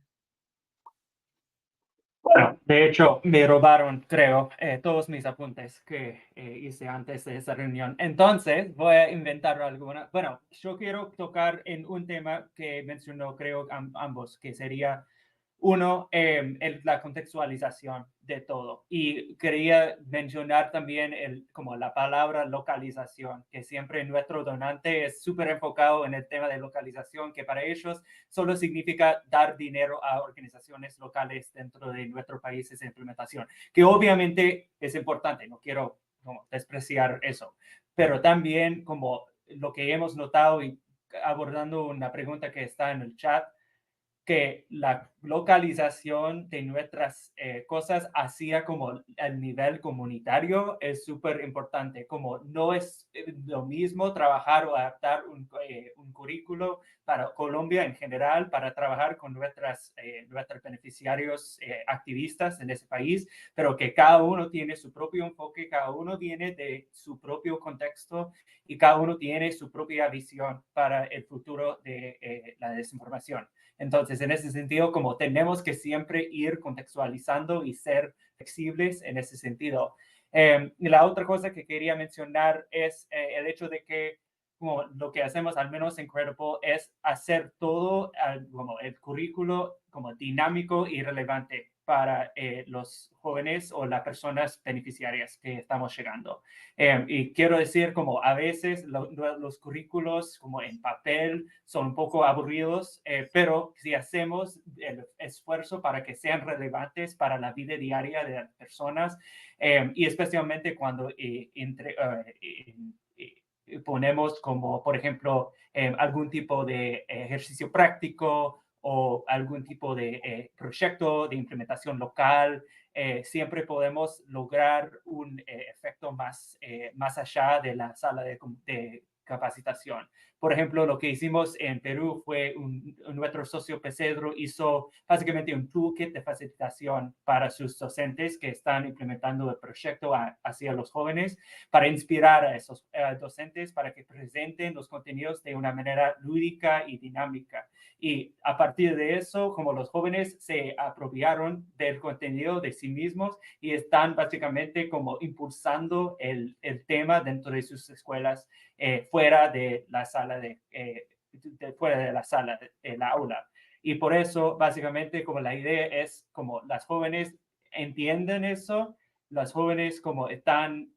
Speaker 3: Bueno, de hecho, me robaron, creo, todos mis apuntes que hice antes de esa reunión. Entonces, voy a inventar alguna. Bueno, yo quiero tocar en un tema que mencionó, creo, ambos, que sería uno, la contextualización de todo. Y quería mencionar también como la palabra localización, que siempre nuestro donante es súper enfocado en el tema de localización, que para ellos solo significa dar dinero a organizaciones locales dentro de nuestro país esa implementación, que obviamente es importante, no quiero despreciar eso, pero también como lo que hemos notado y abordando una pregunta que está en el chat, que la localización de nuestras cosas hacia como el nivel comunitario es súper importante, como no es lo mismo trabajar o adaptar un currículo para Colombia en general, para trabajar con nuestros beneficiarios activistas en ese país, pero que cada uno tiene su propio enfoque, cada uno viene de su propio contexto y cada uno tiene su propia visión para el futuro de la desinformación. Entonces, en ese sentido, como tenemos que siempre ir contextualizando y ser flexibles en ese sentido. Y la otra cosa que quería mencionar es el hecho de que como lo que hacemos, al menos en Credible, es hacer todo como el currículo como dinámico y relevante para los jóvenes o las personas beneficiarias que estamos llegando. Y quiero decir, como a veces los currículos como en papel son un poco aburridos, pero si hacemos el esfuerzo para que sean relevantes para la vida diaria de las personas, y especialmente cuando ponemos como, por ejemplo, algún tipo de ejercicio práctico o algún tipo de proyecto de implementación local, siempre podemos lograr un efecto más allá de la sala de capacitación. Por ejemplo, lo que hicimos en Perú fue nuestro socio Pesedro hizo básicamente un toolkit de facilitación para sus docentes que están implementando el proyecto hacia los jóvenes, para inspirar a esos docentes para que presenten los contenidos de una manera lúdica y dinámica. Y a partir de eso, como los jóvenes se apropiaron del contenido de sí mismos y están básicamente como impulsando el tema dentro de sus escuelas fuera de la sala fuera de la sala, la aula. Y por eso, básicamente, como la idea es como las jóvenes entienden eso, las jóvenes como están,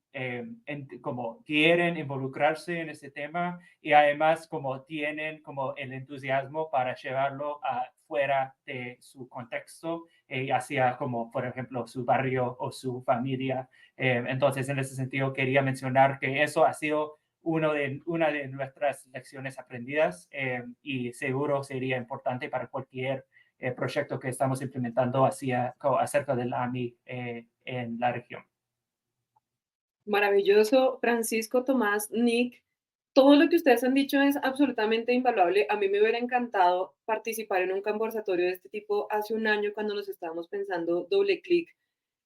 Speaker 3: como quieren involucrarse en ese tema y además como tienen como el entusiasmo para llevarlo fuera de su contexto, hacia como, por ejemplo, su barrio o su familia. Entonces, en ese sentido, quería mencionar que eso ha sido una de nuestras lecciones aprendidas, y seguro sería importante para cualquier proyecto que estamos implementando acerca del AMI en la región.
Speaker 1: Maravilloso, Francisco, Tomás, Nick. Todo lo que ustedes han dicho es absolutamente invaluable. A mí me hubiera encantado participar en un conversatorio de este tipo hace un año cuando nos estábamos pensando doble clic,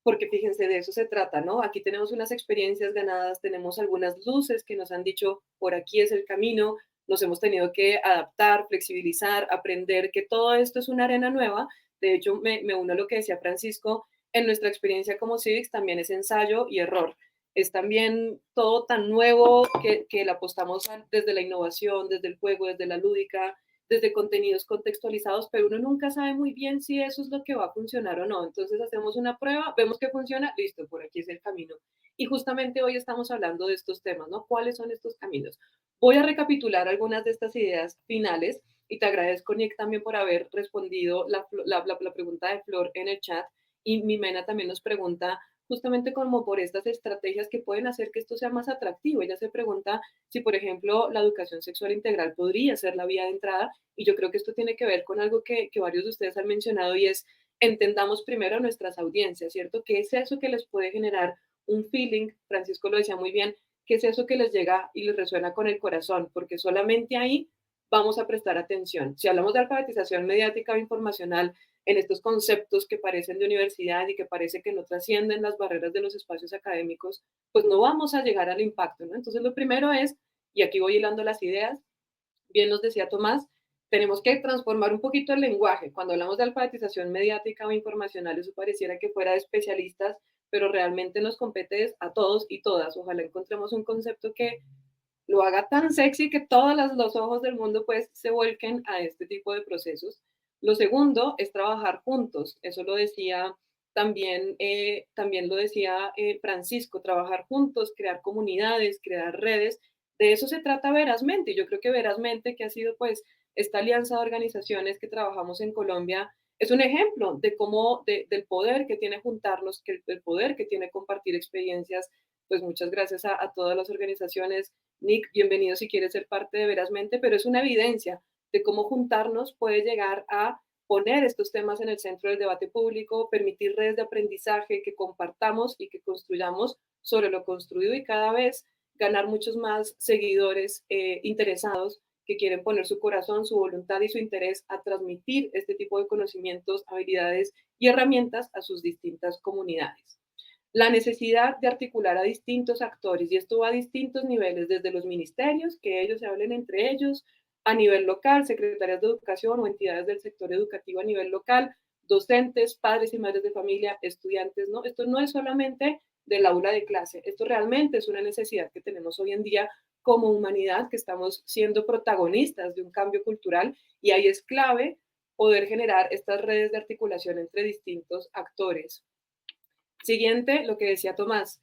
Speaker 1: porque fíjense, de eso se trata, ¿no? Aquí tenemos unas experiencias ganadas, tenemos algunas luces que nos han dicho por aquí es el camino, nos hemos tenido que adaptar, flexibilizar, aprender que todo esto es una arena nueva. De hecho, me uno a lo que decía Francisco, en nuestra experiencia como Civics también es ensayo y error. Es también todo tan nuevo que le apostamos desde la innovación, desde el juego, desde la lúdica, desde contenidos contextualizados, pero uno nunca sabe muy bien si eso es lo que va a funcionar o no. Entonces hacemos una prueba, vemos que funciona, listo, por aquí es el camino. Y justamente hoy estamos hablando de estos temas, ¿no? ¿Cuáles son estos caminos? Voy a recapitular algunas de estas ideas finales y te agradezco, Nick, también por haber respondido la pregunta de Flor en el chat. Y Mimena también nos pregunta justamente como por estas estrategias que pueden hacer que esto sea más atractivo. Ella se pregunta si, por ejemplo, la educación sexual integral podría ser la vía de entrada, y yo creo que esto tiene que ver con algo que varios de ustedes han mencionado, y es entendamos primero a nuestras audiencias, ¿cierto? ¿Qué es eso que les puede generar un feeling? Francisco lo decía muy bien, ¿qué es eso que les llega y les resuena con el corazón? Porque solamente ahí vamos a prestar atención. Si hablamos de alfabetización mediática o informacional, en estos conceptos que parecen de universidad y que parece que no trascienden las barreras de los espacios académicos, pues no vamos a llegar al impacto, ¿no? Entonces, lo primero es, y aquí voy hilando las ideas, bien nos decía Tomás, tenemos que transformar un poquito el lenguaje. Cuando hablamos de alfabetización mediática o informacional, eso pareciera que fuera de especialistas, pero realmente nos compete a todos y todas. Ojalá encontremos un concepto que lo haga tan sexy que todos los ojos del mundo pues se vuelquen a este tipo de procesos. Lo segundo es trabajar juntos. Eso lo decía también lo decía Francisco, trabajar juntos, crear comunidades, crear redes. De eso se trata Verazmente. Yo creo que Verazmente, que ha sido pues esta alianza de organizaciones que trabajamos en Colombia, es un ejemplo de cómo, del poder que tiene juntarnos, que el poder que tiene compartir experiencias. Pues muchas gracias a todas las organizaciones. Nick, bienvenido si quieres ser parte de Verazmente, pero es una evidencia de cómo juntarnos puede llegar a poner estos temas en el centro del debate público, permitir redes de aprendizaje que compartamos y que construyamos sobre lo construido, y cada vez ganar muchos más seguidores interesados que quieren poner su corazón, su voluntad y su interés a transmitir este tipo de conocimientos, habilidades y herramientas a sus distintas comunidades. La necesidad de articular a distintos actores, y esto va a distintos niveles, desde los ministerios, que ellos se hablen entre ellos, a nivel local, secretarias de educación o entidades del sector educativo a nivel local, docentes, padres y madres de familia, estudiantes, ¿no? Esto no es solamente del aula de clase, esto realmente es una necesidad que tenemos hoy en día como humanidad, que estamos siendo protagonistas de un cambio cultural, y ahí es clave poder generar estas redes de articulación entre distintos actores. Siguiente, lo que decía Tomás,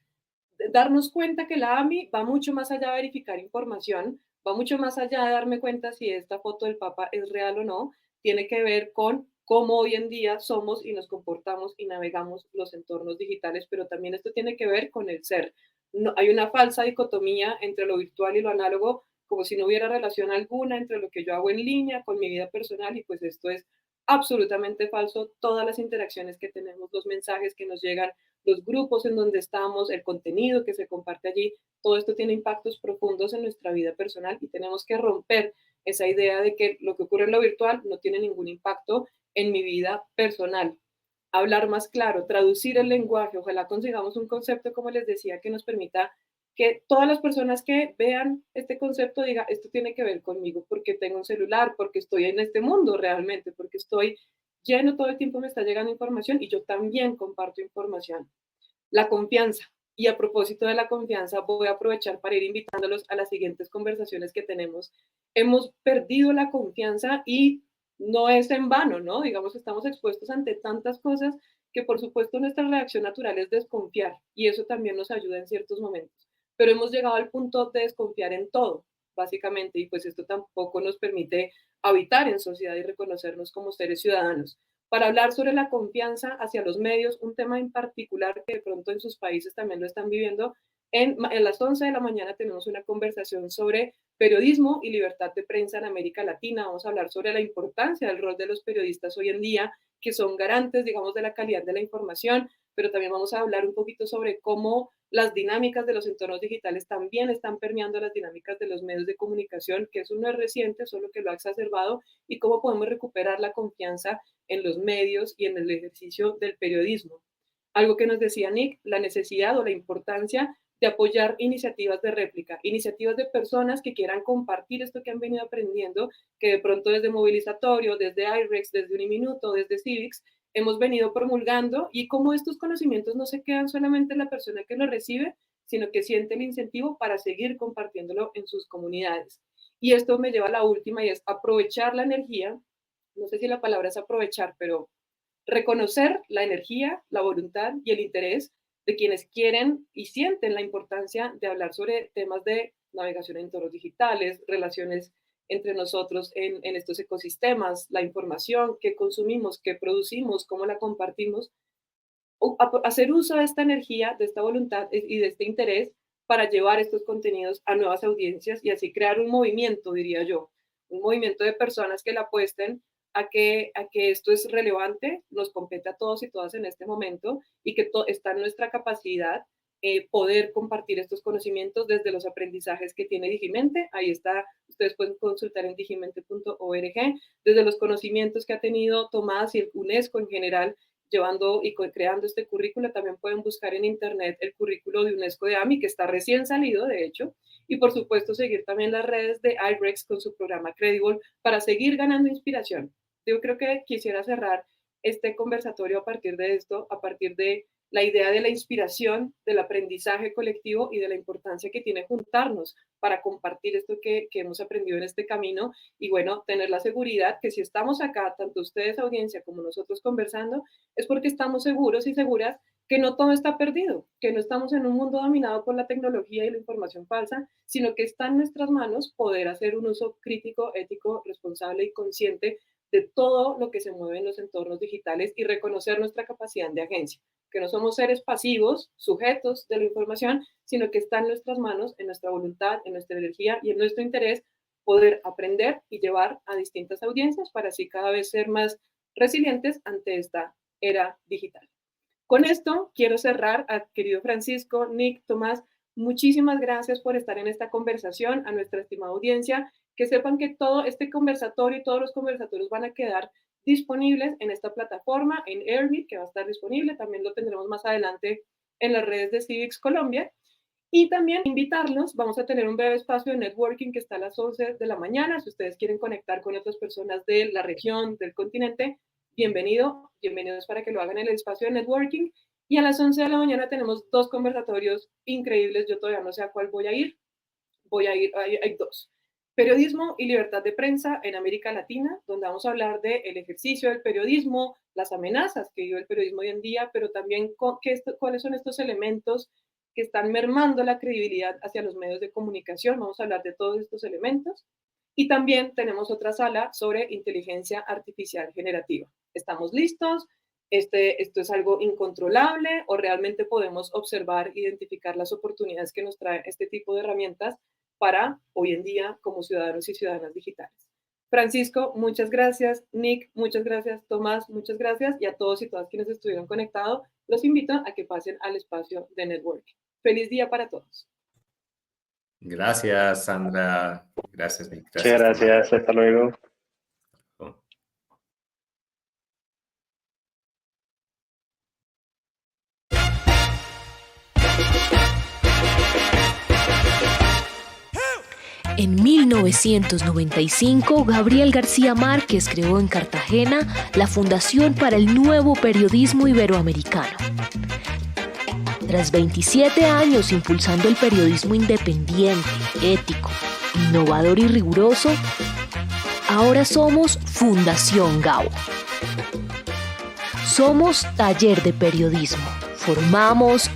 Speaker 1: darnos cuenta que la AMI va mucho más allá de verificar información, va mucho más allá de darme cuenta si esta foto del Papa es real o no, tiene que ver con cómo hoy en día somos y nos comportamos y navegamos los entornos digitales, pero también esto tiene que ver con el ser. No, hay una falsa dicotomía entre lo virtual y lo análogo, como si no hubiera relación alguna entre lo que yo hago en línea con mi vida personal, y pues esto es absolutamente falso. Todas las interacciones que tenemos, los mensajes que nos llegan, los grupos en donde estamos, el contenido que se comparte allí, todo esto tiene impactos profundos en nuestra vida personal, y tenemos que romper esa idea de que lo que ocurre en lo virtual no tiene ningún impacto en mi vida personal. Hablar más claro, traducir el lenguaje, ojalá consigamos un concepto, como les decía, que nos permita que todas las personas que vean este concepto digan, esto tiene que ver conmigo, porque tengo un celular, porque estoy en este mundo realmente, porque estoy lleno, todo el tiempo me está llegando información y yo también comparto información. La confianza. Y a propósito de la confianza, voy a aprovechar para ir invitándolos a las siguientes conversaciones que tenemos. Hemos perdido la confianza, y no es en vano, ¿no? Digamos, estamos expuestos ante tantas cosas que por supuesto nuestra reacción natural es desconfiar y eso también nos ayuda en ciertos momentos. Pero hemos llegado al punto de desconfiar en todo, básicamente, y pues esto tampoco nos permite habitar en sociedad y reconocernos como seres ciudadanos. Para hablar sobre la confianza hacia los medios, un tema en particular que de pronto en sus países también lo están viviendo, en las 11 de la mañana tenemos una conversación sobre periodismo y libertad de prensa en América Latina. Vamos a hablar sobre la importancia del rol de los periodistas hoy en día, que son garantes, digamos, de la calidad de la información, pero también vamos a hablar un poquito sobre cómo las dinámicas de los entornos digitales también están permeando las dinámicas de los medios de comunicación, que eso no es reciente, solo que lo ha exacerbado, y cómo podemos recuperar la confianza en los medios y en el ejercicio del periodismo. Algo que nos decía Nick, la necesidad o la importancia de apoyar iniciativas de réplica, iniciativas de personas que quieran compartir esto que han venido aprendiendo, que de pronto desde Movilizatorio, desde IREX, desde Uniminuto, desde Civics, hemos venido promulgando y cómo estos conocimientos no se quedan solamente en la persona que los recibe, sino que siente el incentivo para seguir compartiéndolo en sus comunidades. Y esto me lleva a la última y es aprovechar la energía, no sé si la palabra es aprovechar, pero reconocer la energía, la voluntad y el interés de quienes quieren y sienten la importancia de hablar sobre temas de navegación en entornos digitales, relaciones entre nosotros en estos ecosistemas, la información que consumimos, que producimos, cómo la compartimos, hacer uso de esta energía, de esta voluntad y de este interés para llevar estos contenidos a nuevas audiencias y así crear un movimiento, diría yo, un movimiento de personas que la apuesten a que esto es relevante, nos compete a todos y todas en este momento y que está en nuestra capacidad poder compartir estos conocimientos desde los aprendizajes que tiene Digimente. Ahí está, ustedes pueden consultar en digimente.org, desde los conocimientos que ha tenido Tomás y el UNESCO en general, llevando y creando este currículo. También pueden buscar en internet el currículo de UNESCO de AMI, que está recién salido, de hecho, y por supuesto seguir también las redes de IREX con su programa Credible para seguir ganando inspiración. Yo creo que quisiera cerrar este conversatorio a partir de esto, a partir de la idea de la inspiración, del aprendizaje colectivo y de la importancia que tiene juntarnos para compartir esto que hemos aprendido en este camino y bueno, tener la seguridad que si estamos acá, tanto ustedes audiencia como nosotros conversando, es porque estamos seguros y seguras que no todo está perdido, que no estamos en un mundo dominado por la tecnología y la información falsa, sino que está en nuestras manos poder hacer un uso crítico, ético, responsable y consciente de todo lo que se mueve en los entornos digitales y reconocer nuestra capacidad de agencia, que no somos seres pasivos, sujetos de la información, sino que está en nuestras manos, en nuestra voluntad, en nuestra energía y en nuestro interés poder aprender y llevar a distintas audiencias para así cada vez ser más resilientes ante esta era digital. Con esto quiero cerrar, querido Francisco, Nick, Tomás, muchísimas gracias por estar en esta conversación, a nuestra estimada audiencia, que sepan que todo este conversatorio y todos los conversatorios van a quedar disponibles en esta plataforma, en Airmeet, que va a estar disponible, también lo tendremos más adelante en las redes de Civics Colombia, y también invitarlos, vamos a tener un breve espacio de networking que está a las 11 de la mañana, si ustedes quieren conectar con otras personas de la región, del continente, bienvenidos para que lo hagan en el espacio de networking, y a las 11 de la mañana tenemos 2 conversatorios increíbles, yo todavía no sé a cuál voy a ir, hay 2. Periodismo y libertad de prensa en América Latina, donde vamos a hablar del ejercicio del periodismo, las amenazas que vive el periodismo hoy en día, pero también cuáles son estos elementos que están mermando la credibilidad hacia los medios de comunicación. Vamos a hablar de todos estos elementos. Y también tenemos otra sala sobre inteligencia artificial generativa. ¿Estamos listos? ¿Esto es algo incontrolable o realmente podemos observar, identificar las oportunidades que nos trae este tipo de herramientas para hoy en día como ciudadanos y ciudadanas digitales? Francisco, muchas gracias. Nick, muchas gracias. Tomás, muchas gracias. Y a todos y todas quienes estuvieron conectados, los invito a que pasen al espacio de networking. Feliz día para todos.
Speaker 4: Gracias, Sandra. Gracias, Nick.
Speaker 2: Muchas gracias. Hasta luego.
Speaker 5: En 1995, Gabriel García Márquez creó en Cartagena la Fundación para el Nuevo Periodismo Iberoamericano. Tras 27 años impulsando el periodismo independiente, ético, innovador y riguroso, Ahora somos Fundación Gao. Somos Taller de Periodismo. Formamos